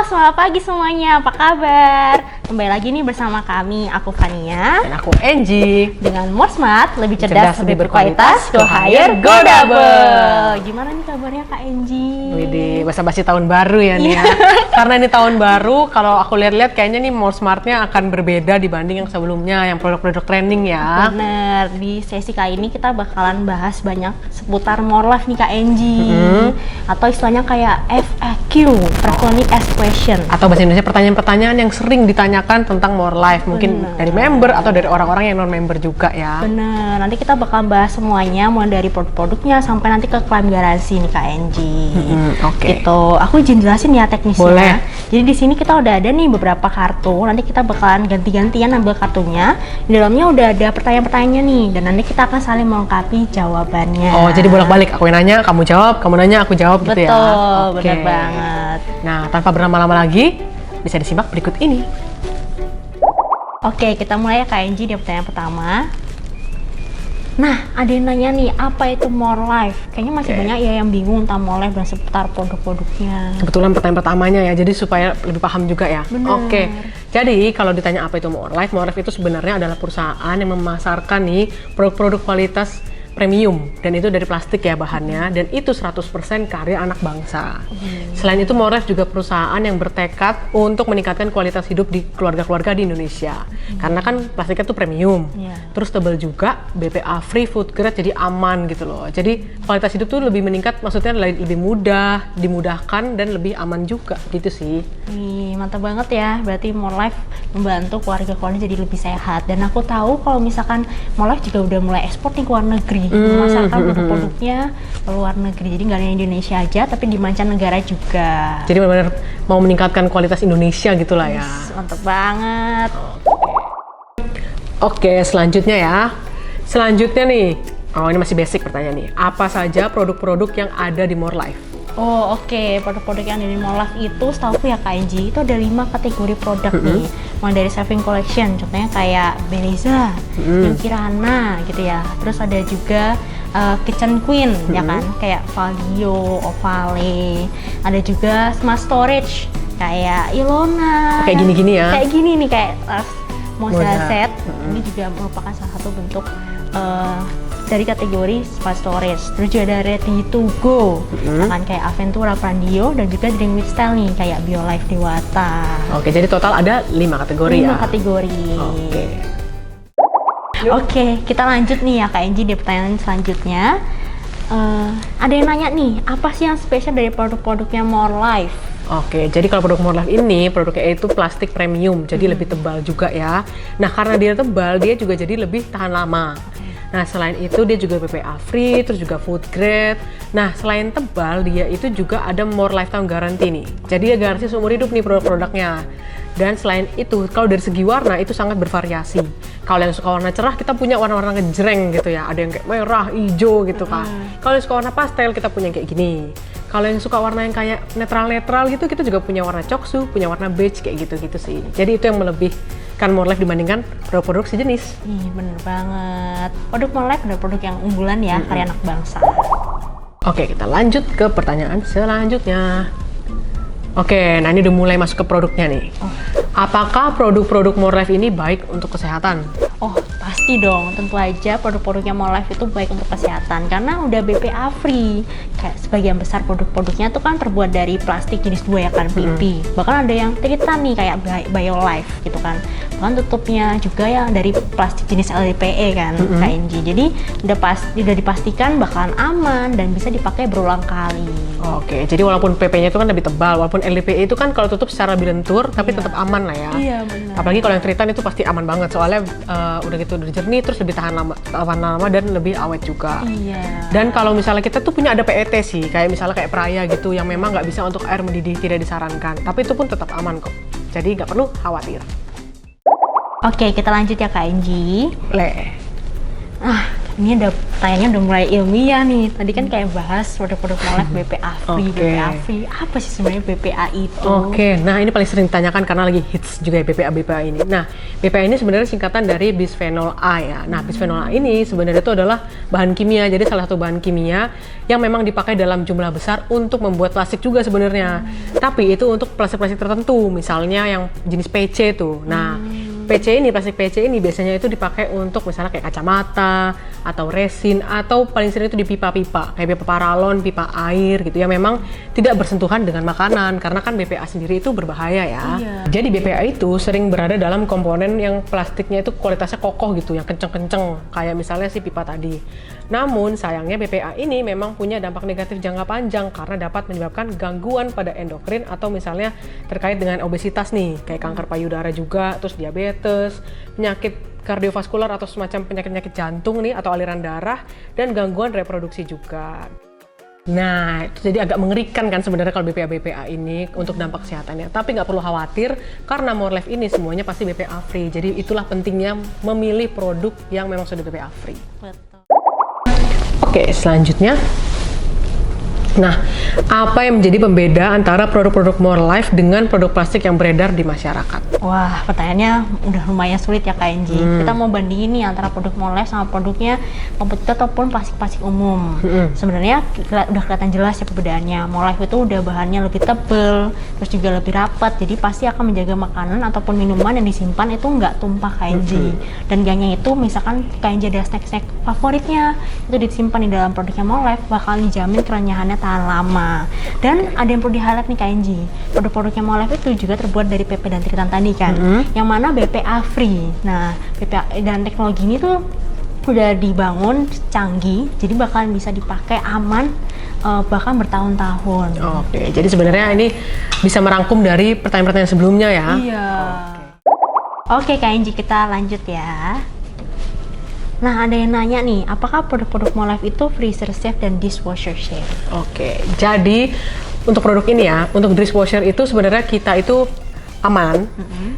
Selamat pagi semuanya, apa kabar? Kembali lagi nih bersama kami, aku Fania dan aku Angie. dengan More Smart, lebih cerdas, lebih berkualitas, go higher, go double. Gimana nih kabarnya Kak Angie? Widih, basa-basi tahun baru ya nih ya. Karena ini tahun baru, kalau aku lihat-lihat kayaknya nih More Smart-nya akan berbeda dibanding yang sebelumnya, yang produk-produk trending ya. Bener, di sesi kali ini kita bakalan bahas banyak seputar More Life nih Kak Angie. Atau istilahnya kayak FAQ, Frequently Asked Question. Atau bahasa Indonesia pertanyaan-pertanyaan yang sering ditanyakan tentang More Life, mungkin dari member atau dari orang-orang yang non-member juga ya. Bener, nanti kita bakal bahas semuanya, mulai dari produk-produknya sampai nanti ke klaim garansi nih Kak Angie. Oke. Gitu, aku izin jelasin ya teknisnya. Boleh. Jadi di sini kita udah ada nih beberapa kartu, nanti kita bakalan ganti-gantian ambil kartunya. Di dalamnya udah ada pertanyaan-pertanyaannya nih, dan nanti kita akan saling melengkapi jawabannya. Oh, jadi bolak-balik, aku yang nanya, kamu jawab, kamu nanya, aku jawab gitu ya? Betul, Oke. bener banget. Nah, tanpa berlama-lama lagi, bisa disimak berikut ini. Oke, kita mulai ya Kak Angie di pertanyaan pertama. Nah, ada yang nanya nih, apa itu More Life? Kayaknya masih banyak ya yang bingung tentang More Life dan seputar produk-produknya. Kebetulan pertanyaan pertamanya ya, jadi supaya lebih paham juga ya. Bener. Oke, jadi kalau ditanya apa itu More Life itu sebenarnya adalah perusahaan yang memasarkan nih produk-produk kualitas premium, dan itu dari plastik ya bahannya, dan itu 100% karya anak bangsa. Selain itu More Life juga perusahaan yang bertekad untuk meningkatkan kualitas hidup di keluarga-keluarga di Indonesia. Karena kan plastiknya tuh premium, terus tebal juga, BPA free, food grade, jadi aman gitu loh. Jadi kualitas hidup tuh lebih meningkat, maksudnya lebih mudah, dimudahkan, dan lebih aman juga gitu sih. Wih, mantap banget ya. Berarti More Life membantu keluarga-keluarga jadi lebih sehat. Dan aku tahu kalau misalkan More Life juga udah mulai ekspor nih ke luar negeri, memasarkan produk-produknya ke luar negeri. Jadi nggak hanya Indonesia aja, tapi di mancanegara juga. Jadi benar-benar mau meningkatkan kualitas Indonesia gitulah ya. Mantap banget. Oke, selanjutnya ya. Selanjutnya nih, ini masih basic pertanyaan nih. Apa saja produk-produk yang ada di More Life? Oh oke, produk-produk yang ada di More Life itu setahu ya Kak Angie, itu ada 5 kategori produk nih. Mulai dari saving collection, contohnya kayak Beleza, yang Kirana gitu ya. Terus ada juga Kitchen Queen ya kan, kayak Valio, Ovale. Ada juga Smart Storage kayak Ilona. Kayak gini-gini ya. Kayak gini nih, kayak Moza Moza. Set. Ini juga merupakan salah satu bentuk dari kategori Smart Storage. Terus juga ada Ready to Go, kan kayak Aventura Prandio, dan juga Drink with Style nih kayak BioLife Dewata. Oke, jadi total ada 5 kategori 5 ya. kategori. Oke. Oke, kita lanjut nih ya Kak Angie di pertanyaan selanjutnya. Ada yang nanya nih, apa sih yang spesial dari produk-produknya More Life? Oke, jadi kalau produk More Life ini, produknya itu plastik premium, jadi lebih tebal juga ya. Nah, karena dia tebal, dia juga jadi lebih tahan lama. Nah, selain itu dia juga BPA free, terus juga food grade. Nah, selain tebal, dia itu juga ada More Lifetime Guarantee nih. Jadi dia garansi seumur hidup nih produk-produknya. Dan selain itu, kalau dari segi warna itu sangat bervariasi. Kalau yang suka warna cerah, kita punya warna-warna ngejreng gitu ya. Ada yang kayak merah, hijau gitu kan. Kalau yang suka warna pastel, kita punya yang kayak gini. Kalau yang suka warna yang kayak netral-netral gitu, kita juga punya warna coksu, punya warna beige kayak gitu-gitu sih. Jadi itu yang melebihkan More Life dibandingkan produk-produk sejenis. Ih, bener banget. Produk More Life adalah produk yang unggulan ya, karya anak bangsa. Oke, kita lanjut ke pertanyaan selanjutnya. Oke, nah ini udah mulai masuk ke produknya nih. Apakah produk-produk More Life ini baik untuk kesehatan? Oh, pasti dong. Tentu aja produk-produknya More Life itu baik untuk kesehatan karena udah BPA free. Kayak sebagian besar produk-produknya tuh kan terbuat dari plastik jenis 2 ya kan, PP. Bahkan ada yang tritan nih kayak BioLife gitu kan. Bahkan tutupnya juga yang dari plastik jenis LDPE kan, KNG. Jadi udah dipastikan bakalan aman dan bisa dipakai berulang kali. Oke, jadi walaupun PP-nya itu kan lebih tebal, walaupun LDPE itu kan kalau tutup secara berlentur, tapi tetap aman lah ya. Iya, benar. Apalagi kalau yang tritan itu pasti aman banget, soalnya udah gitu udah jernih, terus lebih tahan lama dan lebih awet juga. Iya. Dan kalau misalnya kita tuh punya ada PET sih, kayak misalnya kayak Peraya gitu, yang memang nggak bisa untuk air mendidih, tidak disarankan. Tapi itu pun tetap aman kok. Jadi nggak perlu khawatir. Oke, kita lanjut ya Kak Angie. Boleh. Nah, Ini udah tayangnya udah mulai ilmiah nih. Tadi kan kayak bahas produk-produk Molef BPA free. Oke. BPA free apa sih sebenarnya BPA itu? Oke, nah ini paling sering ditanyakan karena lagi hits juga ya BPA ini. Nah, BPA ini sebenarnya singkatan dari bisphenol A ya. Nah, bisphenol A ini sebenarnya itu adalah bahan kimia, jadi salah satu bahan kimia yang memang dipakai dalam jumlah besar untuk membuat plastik juga sebenarnya. Tapi itu untuk plastik-plastik tertentu, misalnya yang jenis PC tuh. Nah, plastik PC ini biasanya itu dipakai untuk misalnya kayak kacamata atau resin atau paling sering itu di pipa-pipa kayak pipa paralon, pipa air gitu ya, memang tidak bersentuhan dengan makanan karena kan BPA sendiri itu berbahaya ya. Iya. Jadi BPA itu sering berada dalam komponen yang plastiknya itu kualitasnya kokoh gitu, yang kenceng-kenceng kayak misalnya si pipa tadi. Namun sayangnya BPA ini memang punya dampak negatif jangka panjang karena dapat menyebabkan gangguan pada endokrin atau misalnya terkait dengan obesitas nih, kayak kanker payudara juga, terus diabetes, penyakit kardiovaskular atau semacam penyakit-penyakit jantung nih atau aliran darah, dan gangguan reproduksi juga. Nah, itu jadi agak mengerikan kan sebenarnya kalau BPA ini untuk dampak kesehatannya. Tapi nggak perlu khawatir karena Morelife ini semuanya pasti BPA free. Jadi itulah pentingnya memilih produk yang memang sudah BPA free. Betul. Oke, selanjutnya. Nah, apa yang menjadi pembeda antara produk-produk Morelife dengan produk plastik yang beredar di masyarakat? Wah, pertanyaannya udah lumayan sulit ya Kak Enji. Kita mau bandingin nih antara produk Morelife sama produknya kompetitor ataupun plastik-plastik umum. Sebenarnya udah kelihatan jelas ya perbedaannya. Morelife itu udah bahannya lebih tebel, terus juga lebih rapat, jadi pasti akan menjaga makanan ataupun minuman yang disimpan itu nggak tumpah Kak Enji. Dan gaknya itu misalkan Kak Enji ada snack-snack favoritnya, itu disimpan di dalam produknya Morelife, bakal dijamin kerenyahannya tahan lama. Dan ada yang perlu di-highlight nih Kak Enji, produk-produknya Morelife itu juga terbuat dari PP dan tritan tadi kan, yang mana BPA free. Nah, BPA dan teknologi ini tuh udah dibangun canggih, jadi bakalan bisa dipakai aman, bahkan bertahun-tahun. Oke, jadi sebenarnya ini bisa merangkum dari pertanyaan-pertanyaan sebelumnya ya. Iya. Oke Kak Enji, kita lanjut ya. Nah, ada yang nanya nih, apakah produk-produk Morelife itu freezer safe dan dishwasher safe? Oke, jadi untuk produk ini ya, untuk dishwasher itu sebenarnya kita itu aman.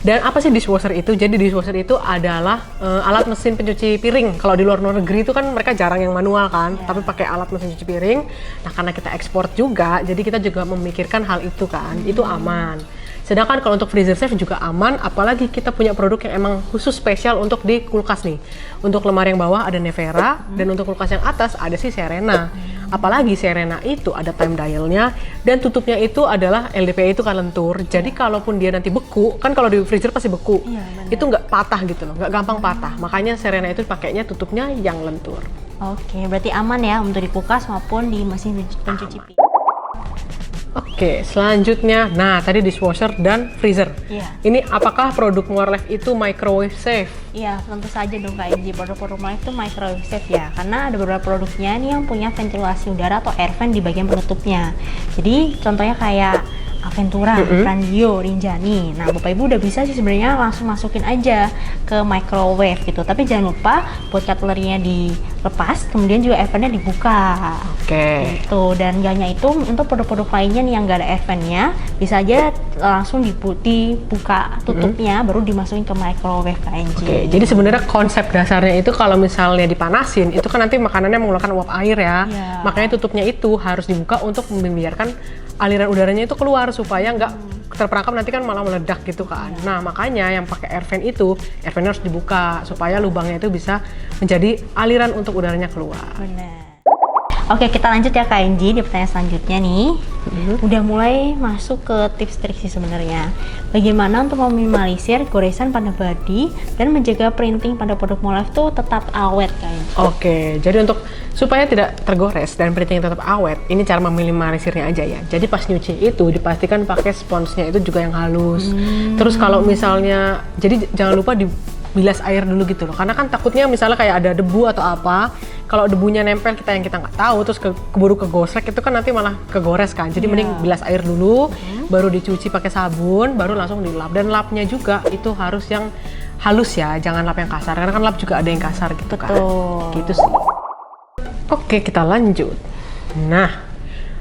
Dan apa sih dishwasher itu? Jadi dishwasher itu adalah alat mesin pencuci piring. Kalau di luar negeri itu kan mereka jarang yang manual kan, tapi pakai alat mesin cuci piring. Nah, karena kita ekspor juga, jadi kita juga memikirkan hal itu kan, itu aman. Sedangkan kalau untuk freezer safe juga aman, apalagi kita punya produk yang emang khusus spesial untuk di kulkas nih. Untuk lemari yang bawah ada Nevera, dan untuk kulkas yang atas ada si Serena. Apalagi Serena itu ada time dialnya, dan tutupnya itu adalah LDPE itu kan lentur. Jadi kalaupun dia nanti beku, kan kalau di freezer pasti beku, itu nggak patah gitu loh, nggak gampang patah. Makanya Serena itu pakainya tutupnya yang lentur. Oke, berarti aman ya untuk di kulkas maupun di mesin pencuci piring. Oke, selanjutnya, nah tadi dishwasher dan freezer. Iya. Ini apakah produk Morelife itu microwave safe? Iya, tentu saja dong Kak Enji, produk-produk Morelife itu microwave safe ya, karena ada beberapa produknya nih yang punya ventilasi udara atau air vent di bagian penutupnya. Jadi contohnya kayak Aventura, Randio, Rinjani. Nah, Bapak Ibu udah bisa sih sebenarnya langsung masukin aja ke microwave gitu. Tapi jangan lupa buat cutlery-nya dilepas, kemudian juga air vent-nya dibuka. Oke. Gitu. Dan gaknya itu untuk produk-produk lainnya nih yang nggak ada air vent-nya, bisa aja langsung dibuka tutupnya, baru dimasukin ke microwave Kak Enji. Oke, jadi sebenarnya konsep dasarnya itu kalau misalnya dipanasin, itu kan nanti makanannya mengeluarkan uap air ya. Iya. Makanya tutupnya itu harus dibuka untuk membiarkan aliran udaranya itu keluar supaya nggak terperangkap nanti kan malah meledak gitu kan. Nah, makanya yang pakai air vent itu, air vent harus dibuka supaya lubangnya itu bisa menjadi aliran untuk udaranya keluar. Benar. Oke, kita lanjut ya Kak Enji di pertanyaan selanjutnya nih. Udah mulai masuk ke tips trik sih sebenarnya. Bagaimana untuk meminimalisir goresan pada body dan menjaga printing pada produk Morelife tuh tetap awet Kak Enji. Oke, jadi untuk supaya tidak tergores dan printing tetap awet, ini cara meminimalisirnya aja ya. Jadi pas nyuci itu dipastikan pakai sponsnya itu juga yang halus. Terus kalau misalnya, jadi jangan lupa dibilas air dulu gitu loh. Karena kan takutnya misalnya kayak ada debu atau apa, kalau debunya nempel kita nggak tahu, terus keburu kegosrek itu kan nanti malah kegores kan. Jadi mending bilas air dulu, baru dicuci pakai sabun, baru langsung dilap. Dan lapnya juga itu harus yang halus ya, jangan lap yang kasar. Karena kan lap juga ada yang kasar gitu kan. Gitu sih. Oke, kita lanjut. Nah,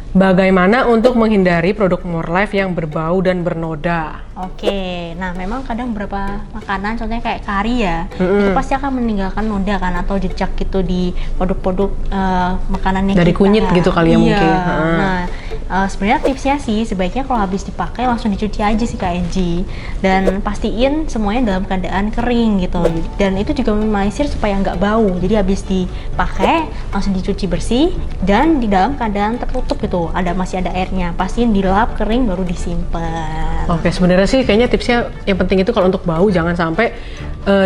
Bagaimana untuk menghindari produk More Life yang berbau dan bernoda? Oke, nah memang kadang beberapa makanan, contohnya kayak kari ya, itu pasti akan meninggalkan noda kan atau jejak gitu di produk-produk makanannya Dari kita. kunyit gitu kali ya Iya. mungkin. Nah, sebenarnya tipsnya sih sebaiknya kalau habis dipakai langsung dicuci aja sih Kak Enji, dan pastiin semuanya dalam keadaan kering gitu. Dan itu juga meminimalisir supaya nggak bau. Jadi habis dipakai langsung dicuci bersih dan di dalam keadaan tertutup gitu. Masih ada airnya. Pastiin dilap kering baru disimpan. Oke, sebenarnya sih kayaknya tipsnya yang penting itu kalau untuk bau jangan sampai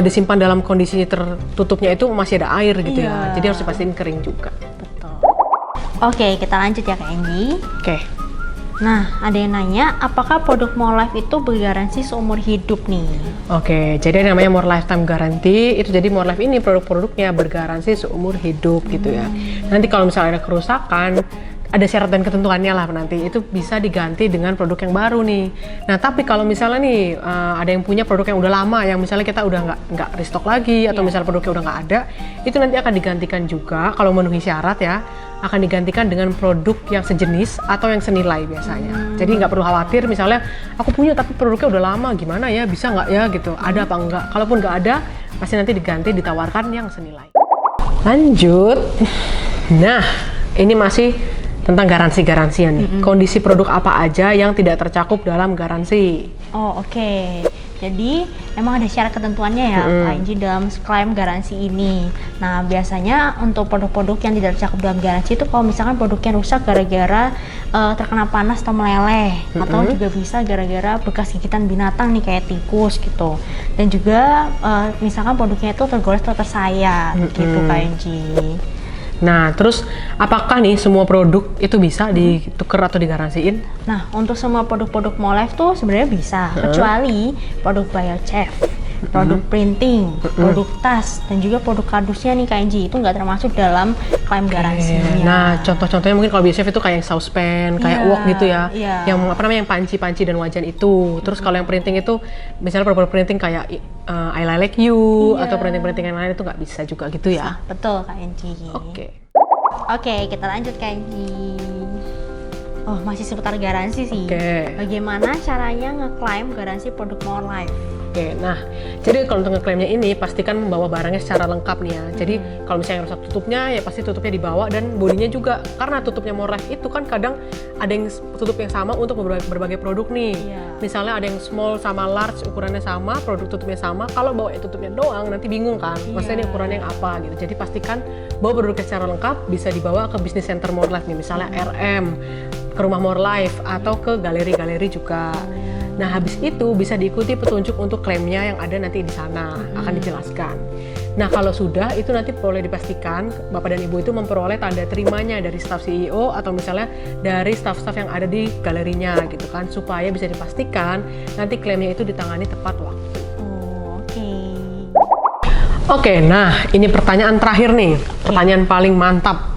disimpan dalam kondisi tertutupnya itu masih ada air gitu ya. Iya. Jadi harus dipastiin kering juga. Betul. Oke, kita lanjut ya Kak Enji. Oke. Nah, ada yang nanya, apakah produk More Life itu bergaransi seumur hidup nih? Oke, jadi yang namanya More Lifetime Guarantee itu jadi More Life ini produk-produknya bergaransi seumur hidup gitu ya. Nanti kalau misalnya ada kerusakan, ada syarat dan ketentuannya lah nanti itu bisa diganti dengan produk yang baru nih. Nah tapi kalau misalnya nih ada yang punya produk yang udah lama yang misalnya kita udah nggak restock lagi atau misalnya produknya udah nggak ada, itu nanti akan digantikan juga kalau memenuhi syarat ya, akan digantikan dengan produk yang sejenis atau yang senilai biasanya. Jadi nggak perlu khawatir misalnya aku punya tapi produknya udah lama gimana ya, bisa nggak ya gitu, ada apa enggak. Kalaupun nggak ada pasti nanti diganti, ditawarkan yang senilai. Lanjut. Nah ini masih tentang garansi-garansian nih. Kondisi produk apa aja yang tidak tercakup dalam garansi? Oh oke. Jadi emang ada syarat ketentuannya ya Pak Enji dalam klaim garansi ini. Nah biasanya untuk produk-produk yang tidak tercakup dalam garansi itu kalau misalkan produknya rusak gara-gara terkena panas atau meleleh, atau juga bisa gara-gara bekas gigitan binatang nih kayak tikus gitu. Dan juga misalkan produknya itu tergores atau tersayat gitu Pak Enji. Nah, terus apakah nih semua produk itu bisa ditukar atau digaransiin? Nah, untuk semua produk-produk More Life tuh sebenarnya bisa, kecuali produk biochef, produk printing, produk tas, dan juga produk kardusnya nih Kak Enji, itu nggak termasuk dalam klaim garansinya. Nah, contoh-contohnya mungkin kalau biochef itu kayak saucepan, kayak wok gitu ya, yang apa namanya yang panci-panci dan wajan itu. Terus kalau yang printing itu, misalnya produk printing kayak I Like You atau printing-printing yang lain itu nggak bisa juga gitu ya? Betul Kak Enji. Oke, kita lanjut Kak Enji. Oh, masih seputar garansi sih. Bagaimana caranya ngeklaim garansi produk More Life? Oke, nah jadi kalau untuk ngeklaimnya ini pastikan membawa barangnya secara lengkap nih ya. Jadi kalau misalnya rusak tutupnya ya pasti tutupnya dibawa dan bodinya juga, karena tutupnya More Life itu kan kadang ada yang tutup yang sama untuk berbagai produk nih. Misalnya ada yang small sama large ukurannya sama, produk tutupnya sama. Kalau bawa tutupnya doang nanti bingung kan, maksudnya ini ukurannya yang apa gitu. Jadi pastikan bawa produknya secara lengkap, bisa dibawa ke business center More Life nih, misalnya RM, ke rumah More Life atau ke galeri-galeri juga. Nah habis itu bisa diikuti petunjuk untuk klaimnya yang ada nanti di sana, akan dijelaskan. Nah kalau sudah itu nanti boleh dipastikan Bapak dan Ibu itu memperoleh tanda terimanya dari staf CEO atau misalnya dari staf-staf yang ada di galerinya gitu kan, supaya bisa dipastikan nanti klaimnya itu ditangani tepat waktu. Oke, nah ini pertanyaan terakhir nih, pertanyaan paling mantap.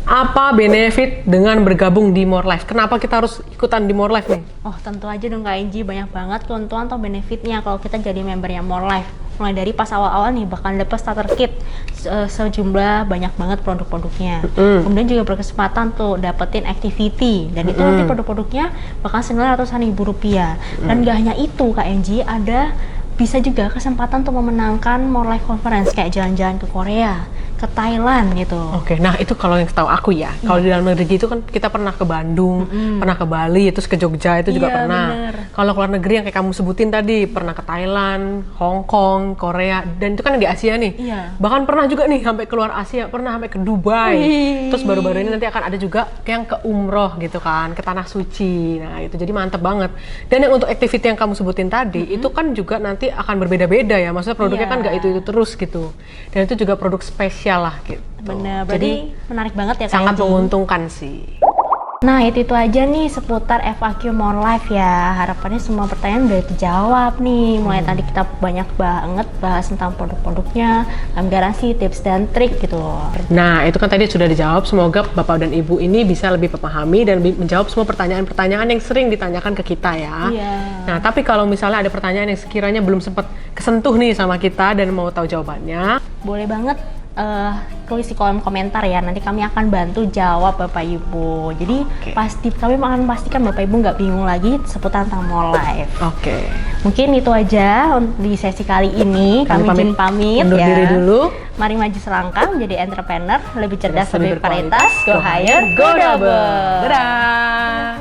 Apa benefit dengan bergabung di More Life? Kenapa kita harus ikutan di More Life nih? Oh tentu aja dong Kak Enji, banyak banget keuntungan atau benefitnya kalau kita jadi membernya More Life. Mulai dari pas awal-awal nih bakal dapet starter kit sejumlah banyak banget produk-produknya. Kemudian juga berkesempatan tuh dapetin activity, dan itu nanti produk-produknya bakal senilai ratusan ribu rupiah. Dan gak hanya itu Kak Enji, ada bisa juga kesempatan untuk memenangkan More Life Conference kayak jalan-jalan ke Korea, ke Thailand gitu. Oke, nah itu kalau yang tahu aku ya, kalau di dalam negeri itu kan kita pernah ke Bandung, pernah ke Bali, terus ke Jogja itu juga pernah. Kalau keluar negeri yang kayak kamu sebutin tadi, pernah ke Thailand, Hong Kong, Korea, dan itu kan di Asia nih. Bahkan pernah juga nih sampai keluar Asia, pernah sampai ke Dubai. Terus baru-baru ini nanti akan ada juga yang ke umroh gitu kan, ke tanah suci. Nah itu jadi mantep banget. Dan yang untuk activity yang kamu sebutin tadi, itu kan juga nanti akan berbeda-beda ya, maksudnya produknya kan nggak itu terus gitu, dan itu juga produk spesial lah gitu. Bener, berarti menarik banget ya Kak sangat Enji. menguntungkan sih. Nah itu aja nih seputar FAQ More Life ya. Harapannya semua pertanyaan udah dijawab nih. Mulai tadi kita banyak banget bahas tentang produk-produknya, garansi, tips dan trik gitu. Nah itu kan tadi sudah dijawab. Semoga Bapak dan Ibu ini bisa lebih memahami dan menjawab semua pertanyaan-pertanyaan yang sering ditanyakan ke kita ya. Nah tapi kalau misalnya ada pertanyaan yang sekiranya belum sempat kesentuh nih sama kita dan mau tahu jawabannya, boleh banget tulis di kolom komentar ya. Nanti kami akan bantu jawab Bapak Ibu. Jadi kami akan pastikan Bapak Ibu nggak bingung lagi seputar tentang Molive. Oke. Mungkin itu aja di sesi kali ini. Kami izin pamit undur ya. diri dulu. Mari maju selangkah menjadi entrepreneur, lebih cerdas, Lebih lebih berkualitas. Go berkualitas. higher, go double. Dadah.